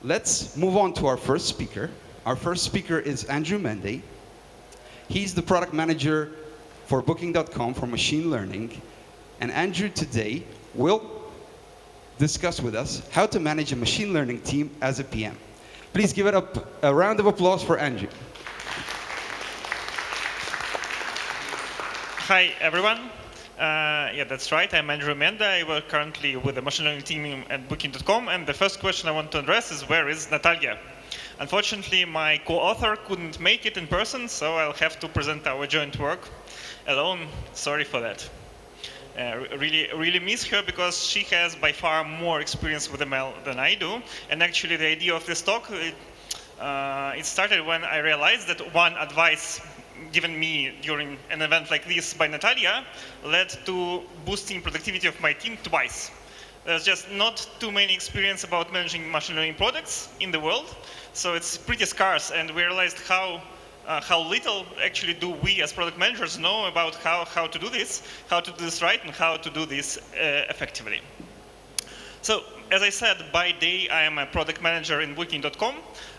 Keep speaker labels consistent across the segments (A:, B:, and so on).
A: let's move on to our first speaker. Our first speaker is Andrew Mende. He's the product manager for Booking.com for machine learning. And Andrew today will discuss with us how to manage a machine learning team as a PM. Please give it up a round of applause for Andrew.
B: Hi, everyone. Yeah, that's right. I'm Andrew Mende. I work currently with the machine learning team at Booking.com. And the first question I want to address is, where is Natalia? Unfortunately, my co-author couldn't make it in person, so I'll have to present our joint work alone. Sorry for that. Really miss her because she has by far more experience with ML than I do. And actually, the idea of this talk, it started when I realized that one advice given me during an event like this by Natalia led to boosting productivity of my team twice. There's just not too many experience about managing machine learning products in the world, so it's pretty scarce, and we realized how little actually do we as product managers know about how to do this right, and how to do this effectively. So, as I said, by day I am a product manager in Booking.com,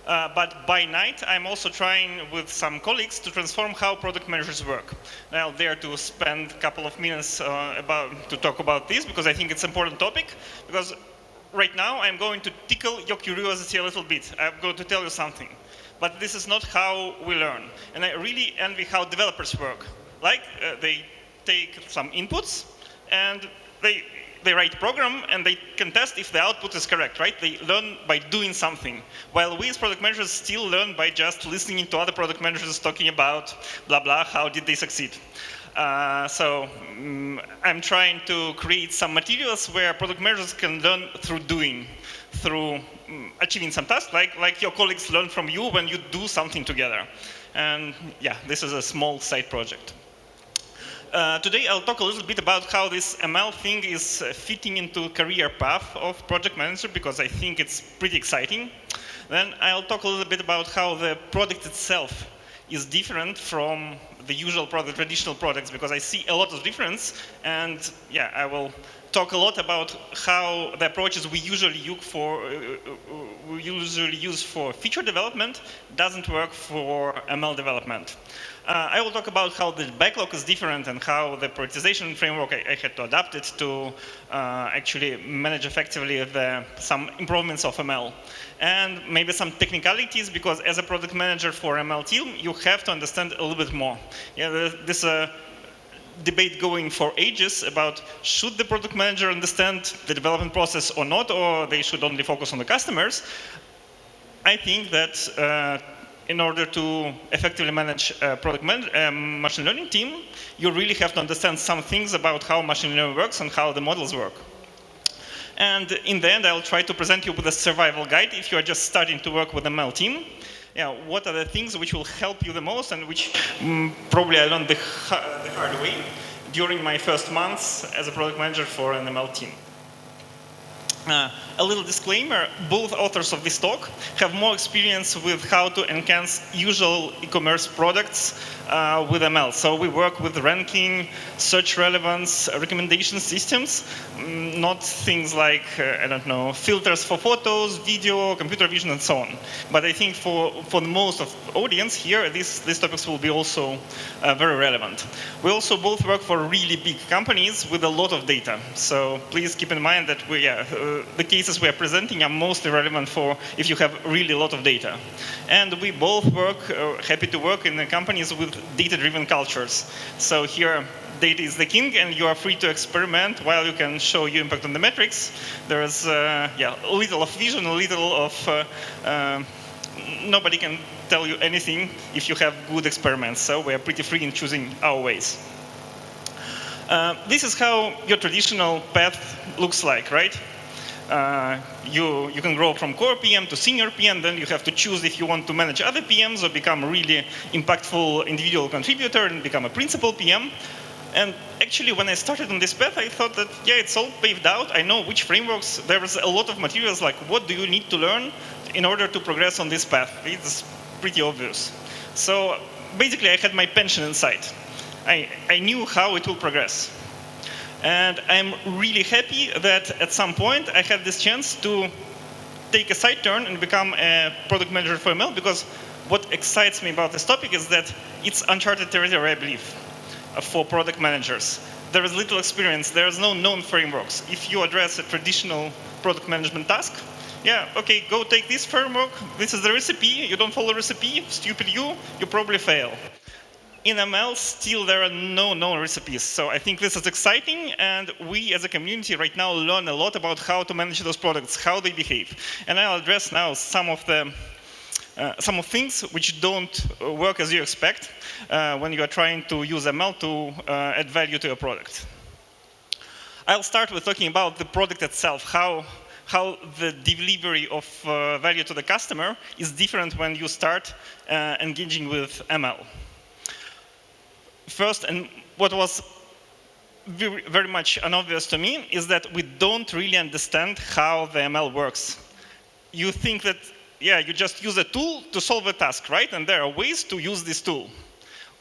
B: but by night I'm also trying with some colleagues to transform how product managers work. Now, there to spend a couple of minutes to talk about this, because I think it's an important topic, because right now I'm going to tickle your curiosity a little bit. I'm going to tell you something. But this is not how we learn. And I really envy how developers work. Like, they take some inputs, and they write a program, and they can test if the output is correct, right? They learn by doing something. While we as product managers still learn by just listening to other product managers talking about blah, blah, how did they succeed. I'm trying to create some materials where product managers can learn through doing, through achieving some tasks, like your colleagues learn from you when you do something together. And yeah, this is a small side project. Today I'll talk a little bit about how this ML thing is fitting into career path of project manager, because I think it's pretty exciting. Then I'll talk a little bit about how the product itself is different from the usual traditional products, because I see a lot of difference. And yeah, I will talk a lot about how the approaches we usually use for feature development doesn't work for ML development. I will talk about how the backlog is different and how the prioritization framework I had to adapt it to actually manage effectively some improvements of ML. And maybe some technicalities, because as a product manager for ML team, you have to understand a little bit more. Yeah, there's a debate going for ages about should the product manager understand the development process or not, or they should only focus on the customers. I think that in order to effectively manage a machine learning team, you really have to understand some things about how machine learning works and how the models work. And in the end, I'll try to present you with a survival guide if you're just starting to work with an ML team. Yeah, what are the things which will help you the most, and which probably I learned the hard way during my first months as a product manager for an ML team. A little disclaimer, both authors of this talk have more experience with how to enhance usual e-commerce products with ML. So we work with ranking, search relevance, recommendation systems, not things like, I don't know, filters for photos, video, computer vision, and so on. But I think for the most of the audience here, these topics will be also very relevant. We also both work for really big companies with a lot of data. So please keep in mind that the cases we are presenting are mostly relevant for if you have really a lot of data. And we both happy to work in companies with data-driven cultures. So here, data is the king, and you are free to experiment while you can show your impact on the metrics. There's a little of vision, a little of nobody can tell you anything if you have good experiments. So we are pretty free in choosing our ways. This is how your traditional path looks like, right? You can grow from core PM to senior PM, then you have to choose if you want to manage other PMs or become a really impactful individual contributor and become a principal PM. And actually, when I started on this path, I thought that, yeah, it's all paved out. I know which frameworks. There was a lot of materials like what do you need to learn in order to progress on this path. It's pretty obvious. So basically, I had my pension in sight. I knew how it will progress. And I'm really happy that at some point I had this chance to take a side turn and become a product manager for ML, because what excites me about this topic is that it's uncharted territory, I believe, for product managers. There is little experience. There is no known frameworks. If you address a traditional product management task, yeah, okay, go take this framework. This is the recipe. You don't follow the recipe, stupid you probably fail. In ML, still there are no known recipes. So I think this is exciting, and we as a community right now learn a lot about how to manage those products, how they behave. And I'll address now some of things which don't work as you expect when you are trying to use ML to add value to your product. I'll start with talking about the product itself, how the delivery of value to the customer is different when you start engaging with ML. First, and what was very much unobvious to me, is that we don't really understand how the ML works. You think that, yeah, you just use a tool to solve a task, right? And there are ways to use this tool.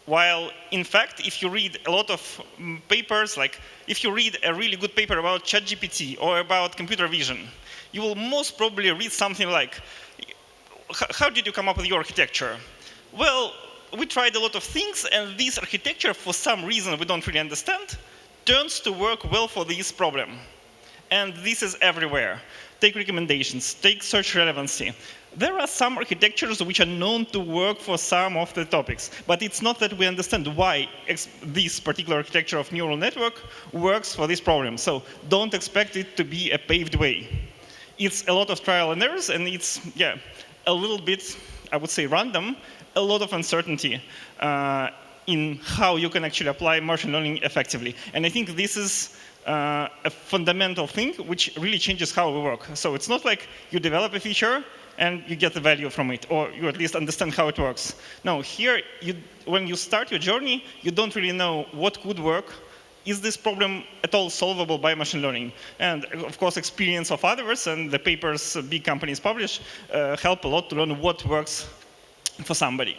B: While, in fact, if you read a lot of papers, like if you read a really good paper about ChatGPT or about computer vision, you will most probably read something like, how did you come up with your architecture? Well, we tried a lot of things, and this architecture, for some reason we don't really understand, turns to work well for this problem. And this is everywhere. Take recommendations, take search relevancy. There are some architectures which are known to work for some of the topics, but it's not that we understand why this particular architecture of neural network works for this problem. So don't expect it to be a paved way. It's a lot of trial and errors, and it's, yeah, a little bit, I would say, random, a lot of uncertainty in how you can actually apply machine learning effectively. And I think this is a fundamental thing which really changes how we work. So it's not like you develop a feature and you get the value from it, or you at least understand how it works. No, here, when you start your journey, you don't really know what could work. Is this problem at all solvable by machine learning? And of course, experience of others and the papers big companies publish help a lot to learn what works for somebody.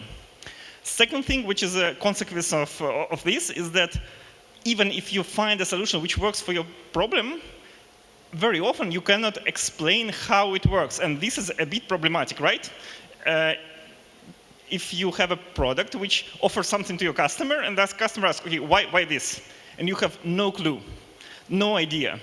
B: Second thing, which is a consequence of this, is that even if you find a solution which works for your problem, very often you cannot explain how it works. And this is a bit problematic, right? If you have a product which offers something to your customer, and that customer asks, okay, why this? And you have no clue, no idea.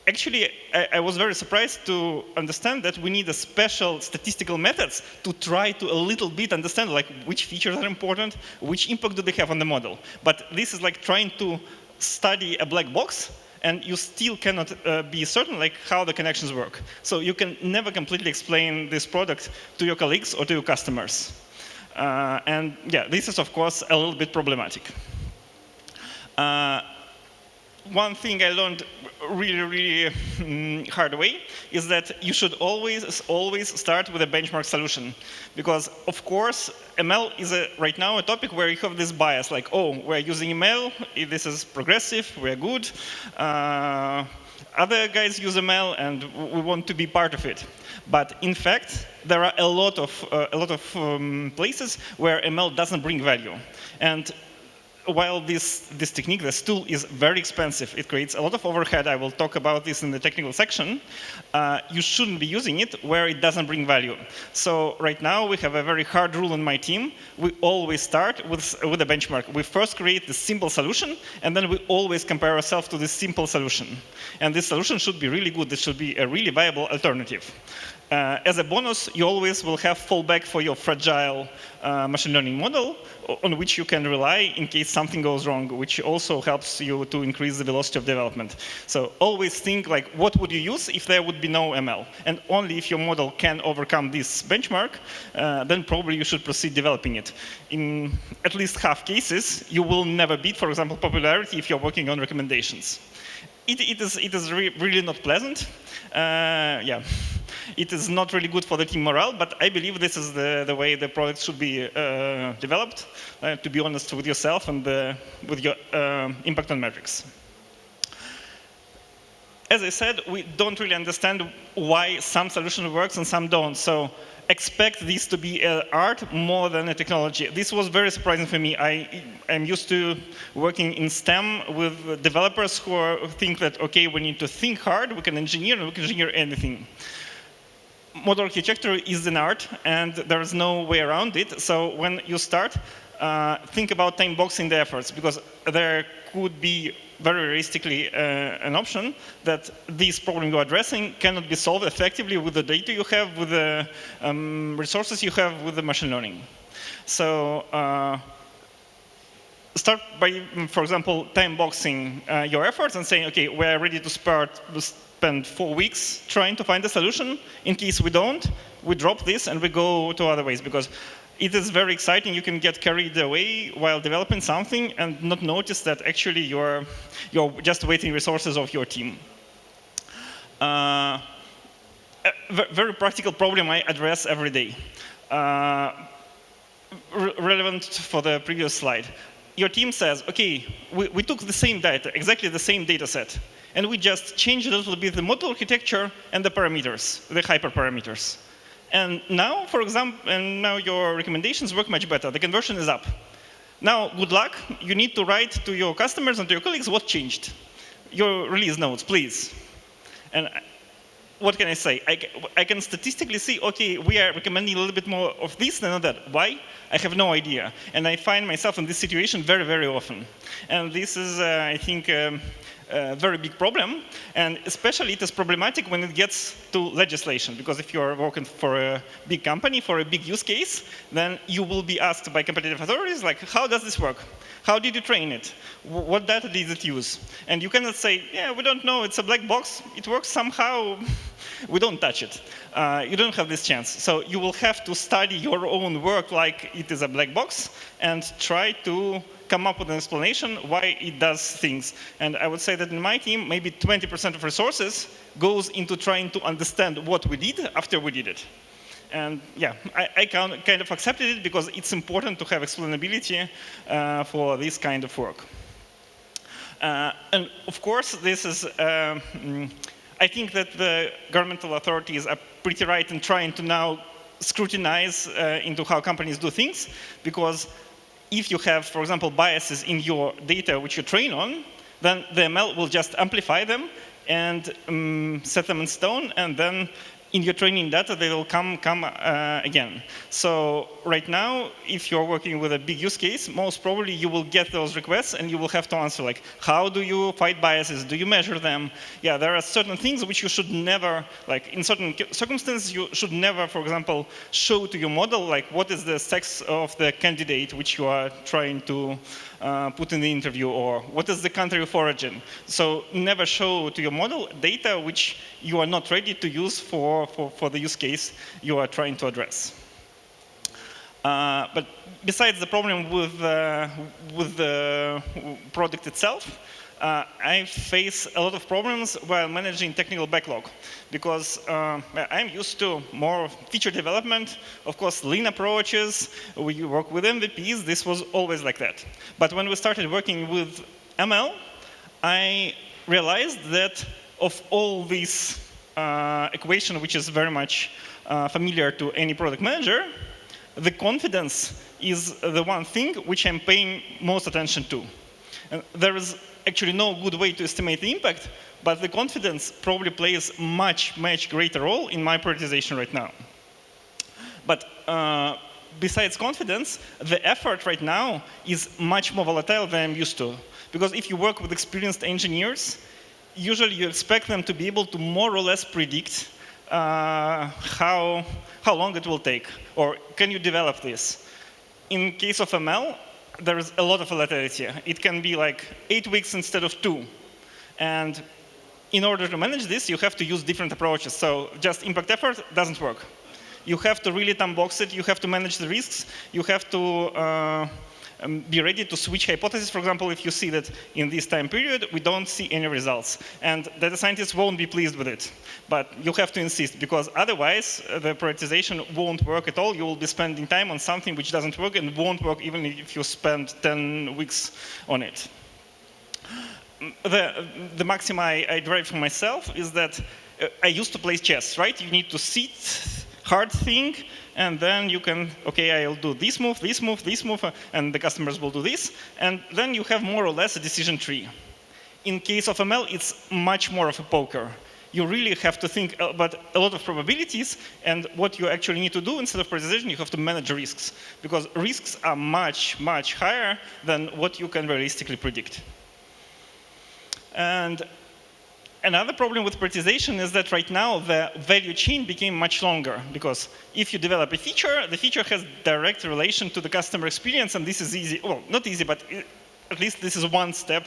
B: Actually, I was very surprised to understand that we need a special statistical methods to try to a little bit understand like which features are important, which impact do they have on the model. But this is like trying to study a black box, and you still cannot be certain like how the connections work. So you can never completely explain this product to your colleagues or to your customers. And yeah, this is of course a little bit problematic. One thing I learned really hard way is that you should always start with a benchmark solution, because of course ML is right now a topic where you have this bias, like, oh, we're using ML, this is progressive, we're good. Other guys use ML, and we want to be part of it. But in fact, there are a lot of places where ML doesn't bring value. And while this technique, this tool, is very expensive, it creates a lot of overhead. I will talk about this in the technical section. You shouldn't be using it where it doesn't bring value. So right now, we have a very hard rule in my team. We always start with a benchmark. We first create the simple solution, and then we always compare ourselves to this simple solution. And this solution should be really good. This should be a really viable alternative. As a bonus, you always will have fallback for your fragile machine learning model on which you can rely in case something goes wrong, which also helps you to increase the velocity of development. So always think like, what would you use if there would be no ML? And only if your model can overcome this benchmark, then probably you should proceed developing it. In at least half cases, you will never beat, for example, popularity if you're working on recommendations. It is really not pleasant. Yeah. It is not really good for the team morale, but I believe this is the way the product should be developed, to be honest with yourself and with your impact on metrics. As I said, we don't really understand why some solution works and some don't. So expect this to be an art more than a technology. This was very surprising for me. I'm used to working in STEM with developers who think that, okay, we need to think hard, we can engineer, and we can engineer anything. model architecture is an art, and there is no way around it. So when you start, think about time boxing the efforts, because there could be very realistically an option that this problem you're addressing cannot be solved effectively with the data you have, with the resources you have, with the machine learning. So start by, for example, time boxing your efforts and saying, okay, we're ready to spend 4 weeks trying to find a solution. In case we don't, we drop this and we go to other ways, because it is very exciting. You can get carried away while developing something and not notice that actually you're just wasting resources of your team. A very practical problem I address every day, relevant for the previous slide. Your team says, okay, we took the same data, exactly the same data set, and we just changed a little bit the model architecture and the parameters, the hyperparameters. And now, for example, now your recommendations work much better. The conversion is up. Now, good luck. You need to write to your customers and to your colleagues what changed. Your release notes, please. And what can I say? I can statistically see, okay, we are recommending a little bit more of this than of that. Why? I have no idea. And I find myself in this situation very, very often. And this is, I think, a very big problem, and especially it is problematic when it gets to legislation, because if you're working for a big company, for a big use case, then you will be asked by competitive authorities, like, how does this work? How did you train it? What data did it use? And you cannot say, yeah, we don't know, it's a black box, it works somehow, we don't touch it. You don't have this chance. So you will have to study your own work like it is a black box and try to come up with an explanation why it does things. And I would say that in my team, maybe 20% of resources goes into trying to understand what we did after we did it. And yeah, I kind of accepted it because it's important to have explainability for this kind of work. And of course, this is, I think that the governmental authorities are pretty right in trying to now scrutinize into how companies do things, because if you have, for example, biases in your data which you train on, then the ML will just amplify them and set them in stone, and then in your training data, they will come again. So right now, if you're working with a big use case, most probably you will get those requests and you will have to answer, like, how do you fight biases? Do you measure them? Yeah, there are certain things which you should never, like in certain circumstances, you should never, for example, show to your model, like, what is the sex of the candidate which you are trying to put in the interview, or what is the country of origin. So never show to your model data which you are not ready to use for the use case you are trying to address. But besides the problem with the product itself, I face a lot of problems while managing technical backlog, because I'm used to more feature development, of course, lean approaches, we work with MVPs, this was always like that. But when we started working with ML, I realized that of all these equation, which is very much familiar to any product manager, the confidence is the one thing which I'm paying most attention to. And there is actually no good way to estimate the impact, but the confidence probably plays much, much greater role in my prioritization right now. But besides confidence, the effort right now is much more volatile than I'm used to. Because if you work with experienced engineers, usually you expect them to be able to more or less predict how long it will take, or can you develop this? In case of ML, there is a lot of volatility. It can be like 8 weeks instead of 2. And in order to manage this, you have to use different approaches. So just impact effort doesn't work. You have to really time box it. You have to manage the risks. You have to be ready to switch hypotheses. For example, if you see that in this time period, we don't see any results. And data scientists won't be pleased with it. But you have to insist, because otherwise, the prioritization won't work at all. You will be spending time on something which doesn't work and won't work even if you spend 10 weeks on it. The maxim I derive from myself is that I used to play chess, right? You need to sit, hard think, and then you can, okay, I'll do this move, this move, this move, and the customers will do this. And then you have more or less a decision tree. In case of ML, it's much more of a poker. you really have to think about a lot of probabilities, and what you actually need to do instead of prioritization, you have to manage risks, because risks are much, much higher than what you can realistically predict. And another problem with prioritization is that right now the value chain became much longer, because if you develop a feature, the feature has direct relation to the customer experience, and this is easy. Well, not easy, but at least this is one-step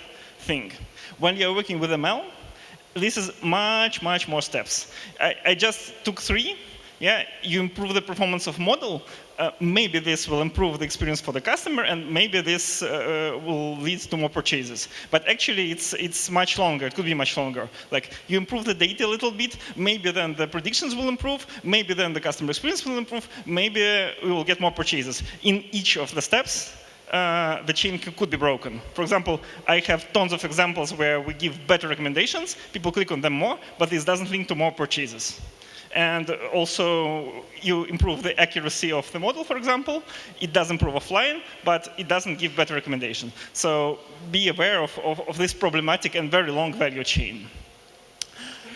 B: thing. When you're working with ML, this is much, much more steps. I just took 3. Yeah, you improve the performance of model. Maybe this will improve the experience for the customer, and maybe this will lead to more purchases. But actually, it's much longer. It could be much longer. Like, you improve the data a little bit, maybe then the predictions will improve, maybe then the customer experience will improve, maybe we will get more purchases. In each of the steps, the chain could be broken. For example, I have tons of examples where we give better recommendations, people click on them more, but this doesn't link to more purchases. And also, you improve the accuracy of the model, for example. It does improve offline, but it doesn't give better recommendation. So be aware of this problematic and very long value chain.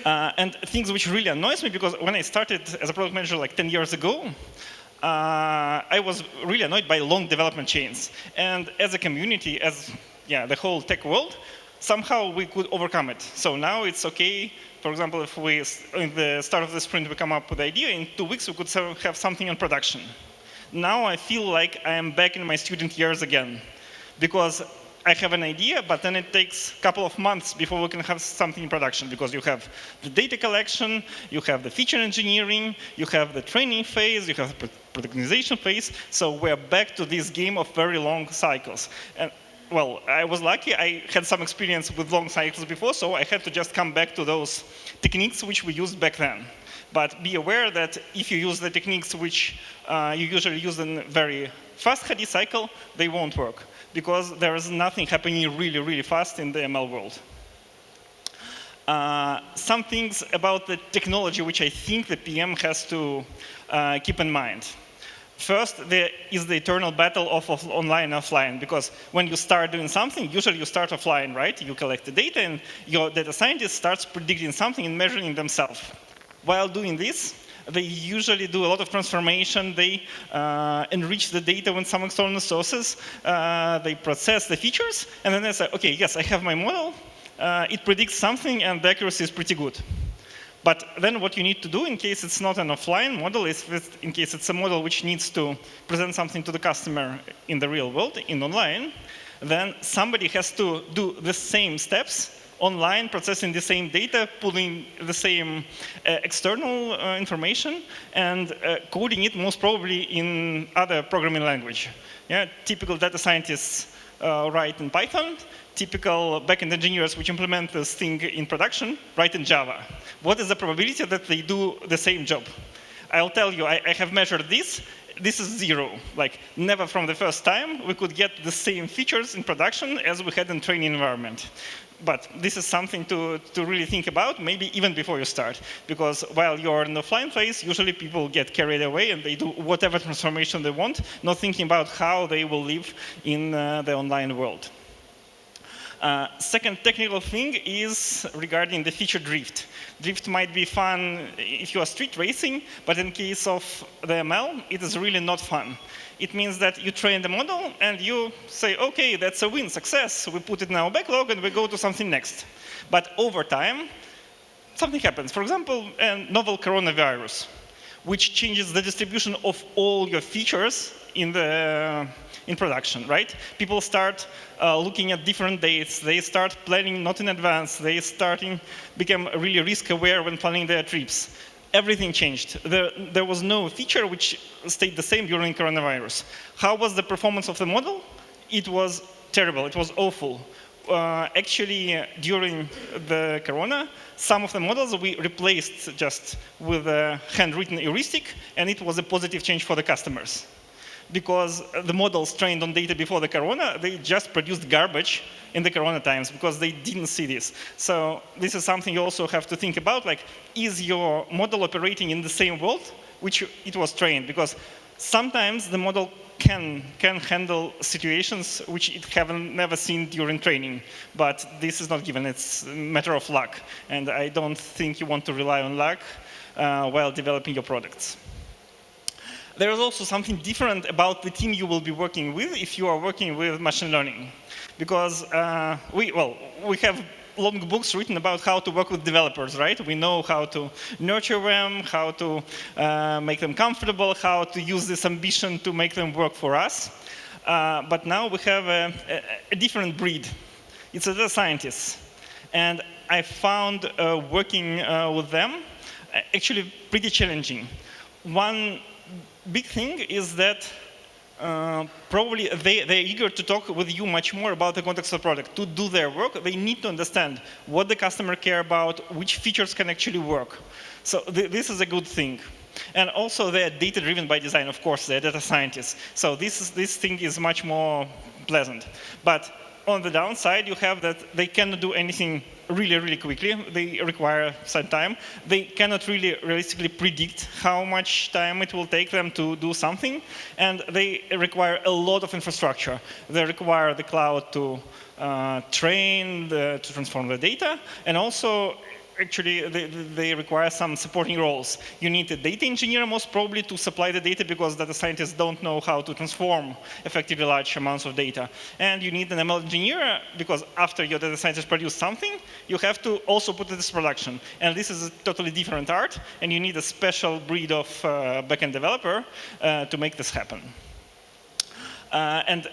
B: And things which really annoys me, because when I started as a product manager like 10 years ago, I was really annoyed by long development chains. And as a community, as the whole tech world, somehow we could overcome it. So now it's okay. For example, if we, in the start of the sprint, we come up with the idea, in 2 weeks we could have something in production. Now I feel like I am back in my student years again, because I have an idea, but then it takes a couple of months before we can have something in production, because you have the data collection, you have the feature engineering, you have the training phase, you have the productization phase. So we're back to this game of very long cycles. And well, I was lucky. I had some experience with long cycles before, so I had to just come back to those techniques which we used back then. But be aware that if you use the techniques which you usually use in a very fast Hadi cycle, they won't work, because there is nothing happening really, really fast in the ML world. Some things about the technology which I think the PM has to keep in mind. First, there is the eternal battle of online and offline, because when you start doing something, usually you start offline, right? You collect the data, and your data scientist starts predicting something and measuring themselves. While doing this, they usually do a lot of transformation. They enrich the data with some external sources. They process the features, and then they say, okay, yes, I have my model. It predicts something, and the accuracy is pretty good. But then what you need to do in case it's not an offline model is in case it's a model which needs to present something to the customer in the real world, in online, then somebody has to do the same steps online, processing the same data, pulling the same external information, and coding it most probably in other programming language. Yeah, typical data scientists write in Python. Typical backend engineers which implement this thing in production write in Java. What is the probability that they do the same job? I'll tell you, I have measured this. This is 0. Like, never from the first time we could get the same features in production as we had in training environment. But this is something to really think about, maybe even before you start. Because while you're in the offline phase, usually people get carried away and they do whatever transformation they want, not thinking about how they will live in the online world. Second technical thing is regarding the feature drift. Drift might be fun if you are street racing, but in case of the ML, it is really not fun. It means that you train the model and you say, okay, that's a win, success. We put it in our backlog and we go to something next. But over time, something happens. For example, a novel coronavirus, which changes the distribution of all your features in production, right? People start looking at different dates. They start planning not in advance. They become really risk aware when planning their trips. Everything changed. There was no feature which stayed the same during coronavirus. How was the performance of the model? It was terrible. It was awful. Actually, during the corona, some of the models we replaced just with a handwritten heuristic, and it was a positive change for the customers. Because the models trained on data before the corona, they just produced garbage in the corona times because they didn't see this. So this is something you also have to think about, like, is your model operating in the same world which it was trained? Because sometimes the model can handle situations which it haven't never seen during training, but this is not given. It's a matter of luck, and I don't think you want to rely on luck while developing your products. There is also something different about the team you will be working with if you are working with machine learning, because we have long books written about how to work with developers, right? We know how to nurture them, how to make them comfortable, how to use this ambition to make them work for us. But now we have a different breed. It's a data scientist. And I found working with them actually pretty challenging. One big thing is that probably they're eager to talk with you much more about the context of the product. To do their work, they need to understand what the customer care about, which features can actually work. So this is a good thing. And also they're data-driven by design, of course, they're data scientists. So this thing is much more pleasant. But on the downside, you have that they cannot do anything really, really quickly. They require some time. They cannot really realistically predict how much time it will take them to do something. And they require a lot of infrastructure. They require the cloud to train, to transform the data. And also, actually, they require some supporting roles. You need a data engineer, most probably, to supply the data, because data scientists don't know how to transform effectively large amounts of data. And you need an ML engineer, because after your data scientists produce something, you have to also put it into production. And this is a totally different art, and you need a special breed of backend developer to make this happen. And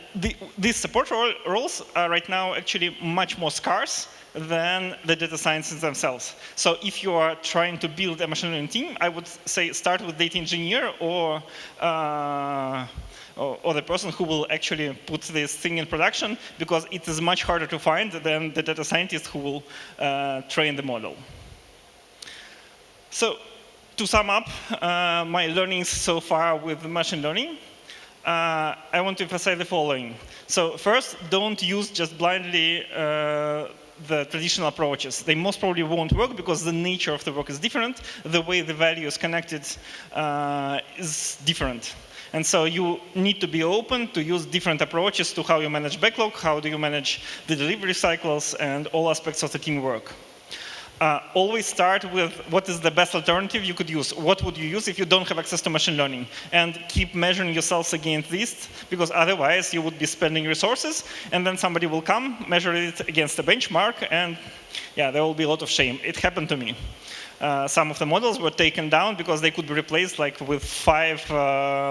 B: these support roles are right now actually much more scarce than the data scientists themselves. So if you are trying to build a machine learning team, I would say start with data engineer or the person who will actually put this thing in production, because it is much harder to find than the data scientist who will train the model. So to sum up my learnings so far with machine learning, I want to emphasize the following. So first, don't use just blindly the traditional approaches. They most probably won't work because the nature of the work is different. The way the value is connected is different. And so you need to be open to use different approaches to how you manage backlog, how do you manage the delivery cycles, and all aspects of the teamwork. Always start with what is the best alternative you could use. What would you use if you don't have access to machine learning? And keep measuring yourselves against this, because otherwise you would be spending resources, and then somebody will come, measure it against a benchmark, and yeah, there will be a lot of shame. It happened to me. Some of the models were taken down because they could be replaced with 5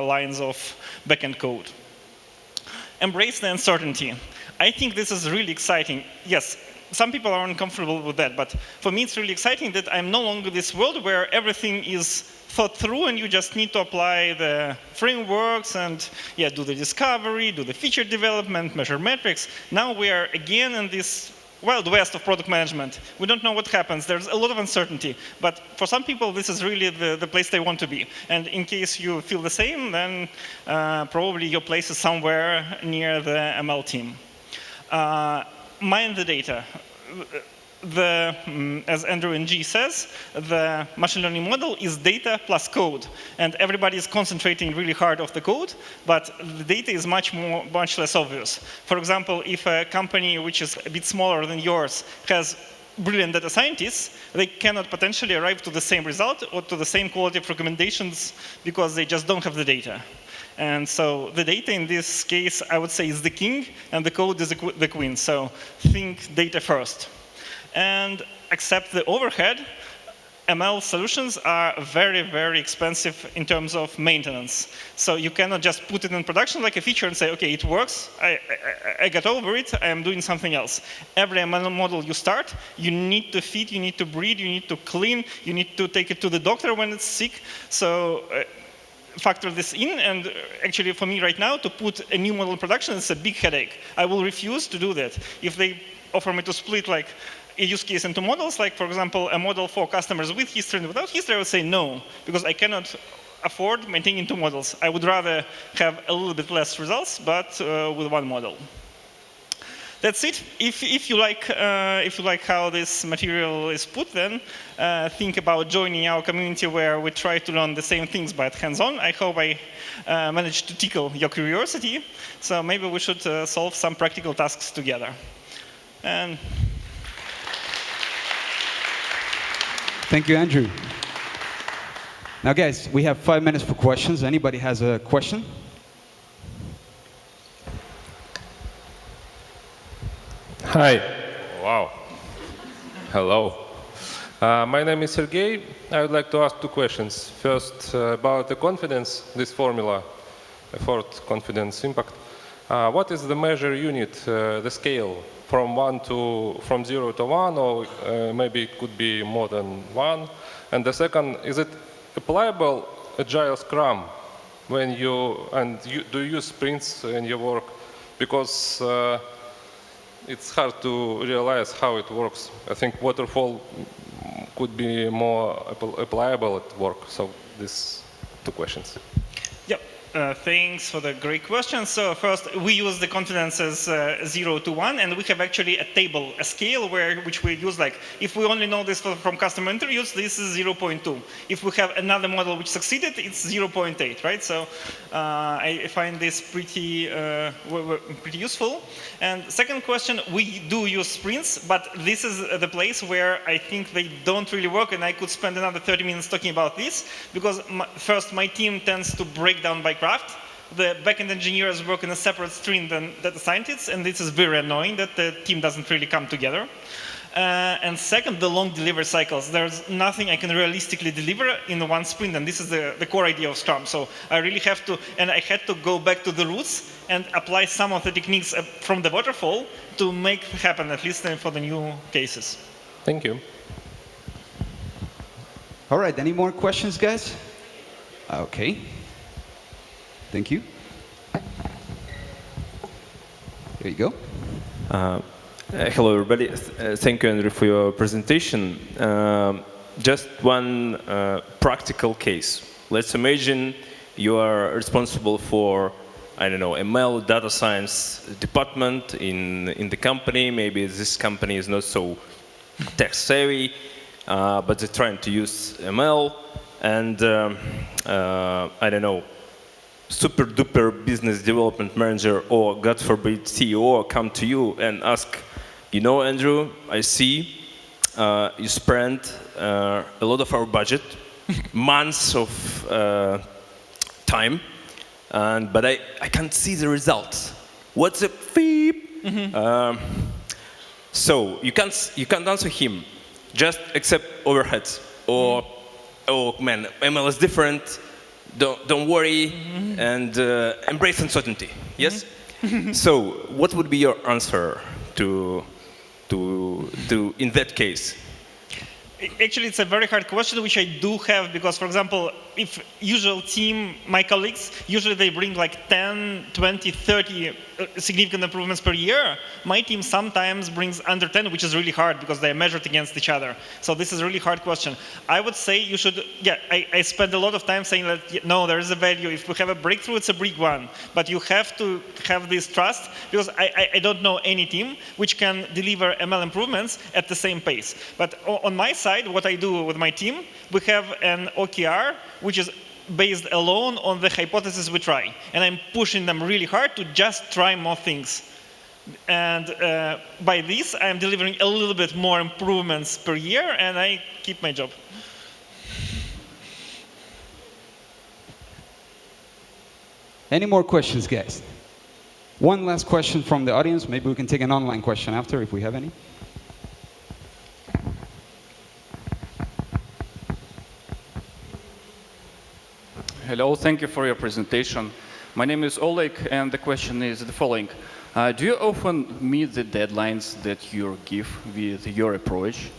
B: lines of backend code. Embrace the uncertainty. I think this is really exciting. Yes, some people are uncomfortable with that, but for me it's really exciting that I'm no longer in this world where everything is thought through and you just need to apply the frameworks and do the discovery, do the feature development, measure metrics. Now we are again in this Wild West of product management. We don't know what happens. There's a lot of uncertainty. But for some people, this is really the place they want to be. And in case you feel the same, then probably your place is somewhere near the ML team. Mind the data. As Andrew Ng says, the machine learning model is data plus code. And everybody is concentrating really hard on the code, but the data is much less obvious. For example, if a company which is a bit smaller than yours has brilliant data scientists, they cannot potentially arrive to the same result or to the same quality of recommendations because they just don't have the data. And so the data in this case, I would say, is the king, and the code is the queen. So think data first. And accept the overhead. ML solutions are very, very expensive in terms of maintenance. So you cannot just put it in production like a feature and say, okay, it works, I got over it, I am doing something else. Every ML model you start, you need to feed, you need to breed, you need to clean, you need to take it to the doctor when it's sick. So factor this in, and actually for me right now, to put a new model in production is a big headache. I will refuse to do that. If they offer me to split a use case into models, like for example, a model for customers with history and without history, I would say no, because I cannot afford maintaining 2 models. I would rather have a little bit less results, but with 1 model. That's it. If you like how this material is put, then think about joining our community where we try to learn the same things but hands-on. I hope I managed to tickle your curiosity. So maybe we should solve some practical tasks together. And
A: thank you, Andrew. Now, guys, we have 5 minutes for questions. Anybody has a question?
C: Hi. Wow. Hello. My name is Sergey. I would like to ask 2 questions. First, about the confidence, this formula, effort, confidence, impact. What is the measure unit, the scale, from 0 to 1, or maybe it could be more than 1? And the second, is it applicable Agile Scrum when do you use sprints in your work? Because it's hard to realize how it works. I think waterfall could be more applicable at work. So these 2 questions.
B: Yep. Thanks for the great question. So first, we use the confidence as 0 to 1, and we have actually a table, a scale which we use. Like, if we only know this from customer interviews, this is 0.2. If we have another model which succeeded, it's 0.8, right? So I find this pretty useful. And second question, we do use sprints, but this is the place where I think they don't really work, and I could spend another 30 minutes talking about this, because first, my team tends to break down by craft. The backend engineers work in a separate stream than data scientists, and this is very annoying that the team doesn't really come together. And second, the long delivery cycles. There's nothing I can realistically deliver in one sprint, and this is the core idea of Scrum. So I really have to, and I had to go back to the roots and apply some of the techniques from the waterfall to make it happen, at least for the new cases.
C: Thank you.
A: All right, any more questions, guys? Okay. Thank you. There you go.
D: Hello, everybody. Thank you, Andrew, for your presentation. Just one practical case. Let's imagine you are responsible for, I don't know, ML data science department in the company. Maybe this company is not so tech savvy, but they're trying to use ML, and I don't know, super duper business development manager or, God forbid, CEO come to you and ask, you know, Andrew, I see you spent a lot of our budget, months of time, but I can't see the results. What's the beep? So you can't answer him, just accept overheads, or oh man, ML is different. Don't worry, and embrace uncertainty. Yes. So, what would be your answer to in that case?
B: Actually, it's a very hard question, which I do have, because, for example, if usual team, my colleagues, usually they bring like 10, 20, 30 significant improvements per year. My team sometimes brings under 10, which is really hard because they are measured against each other. So this is a really hard question. I would say you should, I spend a lot of time saying that, no, there is a value. If we have a breakthrough, it's a big one. But you have to have this trust, because I don't know any team which can deliver ML improvements at the same pace. But on my side, what I do with my team, we have an OKR, which is based alone on the hypothesis we try. And I'm pushing them really hard to just try more things. And by this, I'm delivering a little bit more improvements per year, and I keep my job.
A: Any more questions, guys? One last question from the audience. Maybe we can take an online question after, if we have any.
E: Hello, thank you for your presentation. My name is Oleg, and the question is the following. Do you often meet the deadlines that you give with your approach?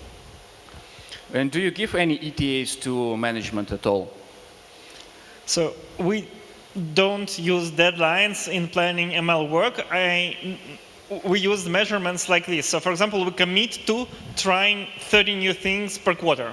E: And do you give any ETAs to management at all?
B: So we don't use deadlines in planning ML work. We use measurements like this. So for example, we commit to trying 30 new things per quarter.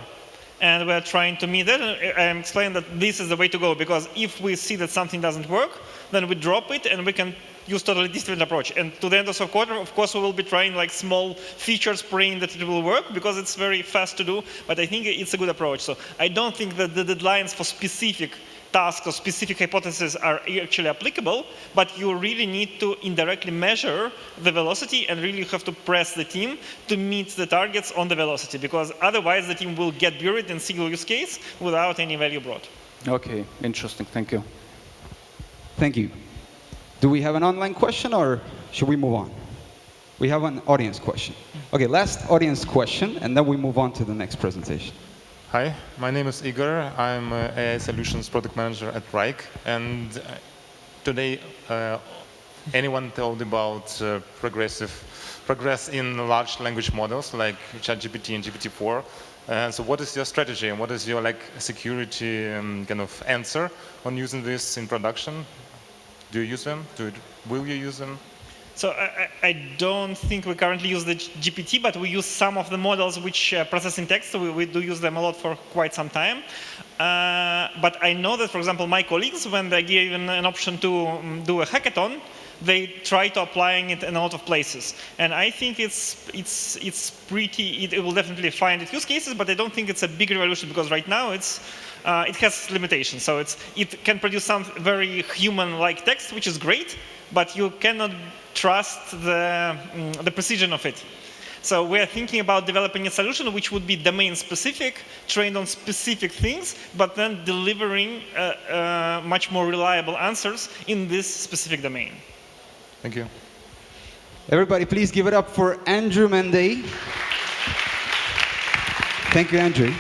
B: And we're trying to meet that. I explained that this is the way to go, because if we see that something doesn't work, then we drop it and we can use totally different approach. And to the end of the quarter, of course, we will be trying like small features, praying that it will work because it's very fast to do. But I think it's a good approach. So I don't think that the deadlines for specific tasks or specific hypotheses are actually applicable, but you really need to indirectly measure the velocity and really have to press the team to meet the targets on the velocity, because otherwise the team will get buried in single use case without any value brought.
E: Okay, interesting. Thank you.
A: Thank you. Do we have an online question or should we move on? We have an audience question. Okay, last audience question, and then we move on to the next presentation.
F: Hi, my name is Igor. I'm AI Solutions Product Manager at Rike. And today, anyone told about progress in large language models like ChatGPT and GPT-4. So what is your strategy and what is your security kind of answer on using this in production? Do you use them? Will you use them?
B: So I don't think we currently use the GPT, but we use some of the models which process in text. So we do use them a lot for quite some time. But I know that, for example, my colleagues, when they're given an option to do a hackathon, they try to applying it in a lot of places. And I think it's pretty. It will definitely find its use cases, but I don't think it's a big revolution because right now it has limitations. So it can produce some very human-like text, which is great, but you cannot trust the precision of it. So we're thinking about developing a solution which would be domain-specific, trained on specific things, but then delivering much more reliable answers in this specific domain.
F: Thank you.
A: Everybody, please give it up for Andrew Mende. Thank you, Andrew.